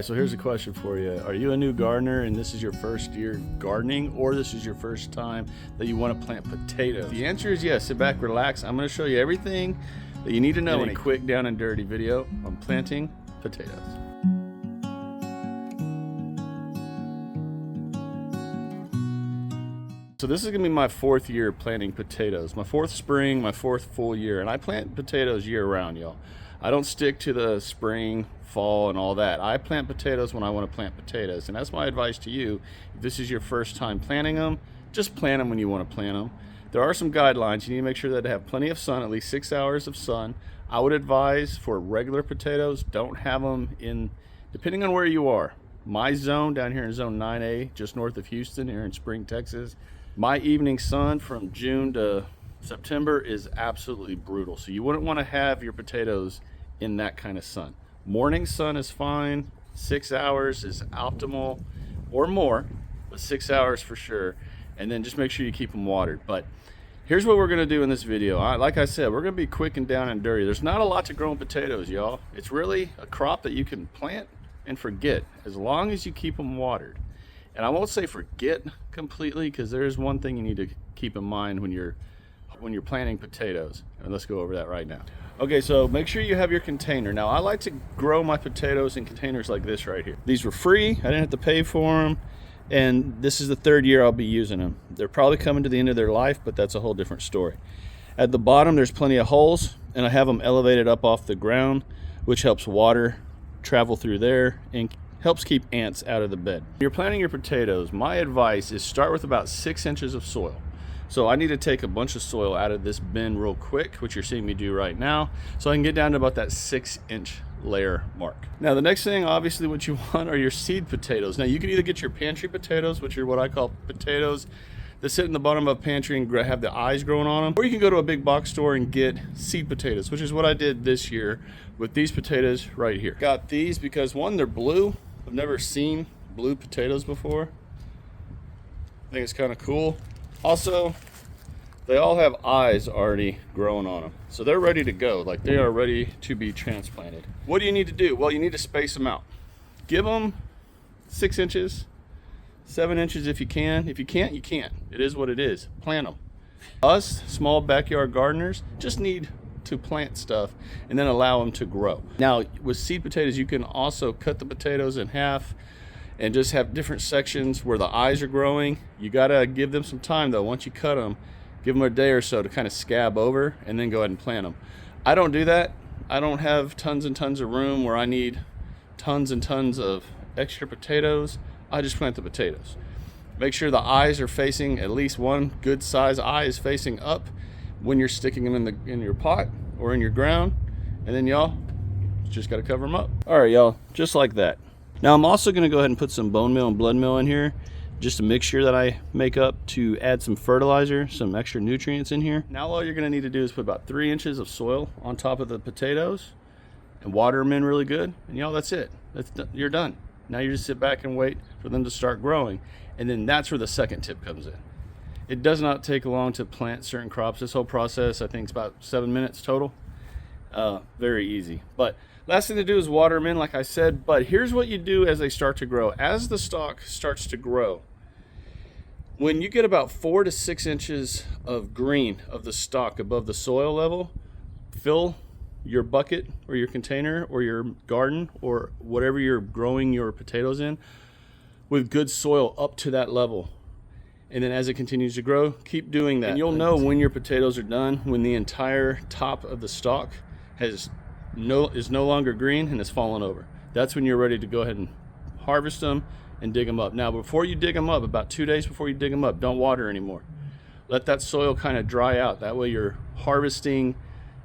So here's a question for you. Are you a new gardener and this is your first year gardening, or this is your first time that you want to plant potatoes? The answer is yes. Sit back, relax. I'm going to show you everything that you need to know in a quick down and dirty video on planting potatoes. So this is going to be my fourth year planting potatoes. My fourth spring, my fourth full year. And I plant potatoes year round, y'all. I don't stick to the spring, fall, and all that. I plant potatoes when I want to plant potatoes. And that's my advice to you. If this is your first time planting them, just plant them when you want to plant them. There are some guidelines. You need to make sure that they have plenty of sun, at least 6 hours of sun. I would advise for regular potatoes, don't have them in, depending on where you are. My zone down here in zone 9A, just north of Houston, here in Spring, Texas, my evening sun from June to September is absolutely brutal. So you wouldn't want to have your potatoes in that kind of sun. Morning sun is fine. 6 hours is optimal, or more, but 6 hours for sure. And then just make sure you keep them watered. But here's what we're going to do in this video. Like I said, we're going to be quick and down and dirty. There's not a lot to growing potatoes, y'all. It's really a crop that you can plant and forget as long as you keep them watered. And I won't say forget completely, because there's one thing you need to keep in mind when you're planting potatoes. And let's go over that right now. Okay, so make sure you have your container. Now, I like to grow my potatoes in containers like this right here. These were free. I didn't have to pay for them. And this is the third year I'll be using them. They're probably coming to the end of their life, but that's a whole different story. At the bottom, there's plenty of holes, and I have them elevated up off the ground, which helps water travel through there and helps keep ants out of the bed. When you're planting your potatoes, my advice is start with about 6 inches of soil. So I need to take a bunch of soil out of this bin real quick, which you're seeing me do right now, so I can get down to about that 6-inch layer mark. Now the next thing, obviously, what you want are your seed potatoes. Now you can either get your pantry potatoes, which are what I call potatoes that sit in the bottom of a pantry and have the eyes growing on them, or you can go to a big box store and get seed potatoes, which is what I did this year with these potatoes right here. Got these because, one, they're blue. I've never seen blue potatoes before. I think it's kind of cool. Also, they all have eyes already growing on them. So they're ready to go, like they are ready to be transplanted. What do you need to do? Well, you need to space them out. Give them 6 inches, 7 inches if you can. If you can't, you can't. It is what it is. Plant them. Us small backyard gardeners just need to plant stuff and then allow them to grow. Now, with seed potatoes, you can also cut the potatoes in half and just have different sections where the eyes are growing. You gotta give them some time though. Once you cut them, give them a day or so to kind of scab over and then go ahead and plant them. I don't do that. I don't have tons and tons of room where I need tons and tons of extra potatoes. I just plant the potatoes. Make sure the eyes are facing, at least one good size eye is facing up when you're sticking them in your pot or in your ground. And then y'all just gotta cover them up. All right, y'all, just like that. Now I'm also gonna go ahead and put some bone meal and blood meal in here, just a mixture that I make up to add some fertilizer, some extra nutrients in here. Now all you're gonna need to do is put about 3 inches of soil on top of the potatoes and water them in really good. And y'all, that's it. You're done. Now you just sit back and wait for them to start growing. And then that's where the second tip comes in. It does not take long to plant certain crops. This whole process, I think, is about 7 minutes total. Very easy. But last thing to do is water them in, like I said. But here's what you do as they start to grow. As the stalk starts to grow, when you get about 4 to 6 inches of green of the stalk above the soil level, fill your bucket or your container or your garden or whatever you're growing your potatoes in with good soil up to that level. And then as it continues to grow, keep doing that. And you'll know when your potatoes are done when the entire top of the stalk is no longer green and has fallen over. That's when you're ready to go ahead and harvest them and dig them up. Now, before you dig them up, about 2 days before you dig them up, don't water anymore. Let that soil kind of dry out. That way you're harvesting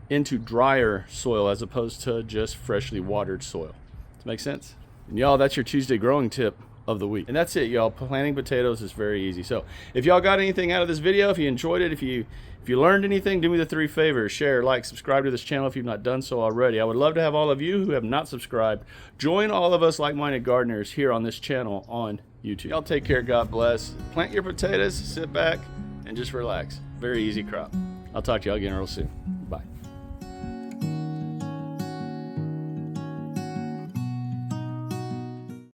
into drier soil as opposed to just freshly watered soil. Does that make sense? And y'all, that's your Tuesday growing tip of the week. And that's it, y'all. Planting potatoes is very easy. So if y'all got anything out of this video, if you enjoyed it, if you learned anything, do me the 3 favors: share, like, subscribe to this channel if you've not done so already. I would love to have all of you who have not subscribed join all of us like-minded gardeners here on this channel on YouTube. Y'all take care. God bless. Plant your potatoes, sit back, and just relax. Very easy crop. I'll talk to y'all again real soon.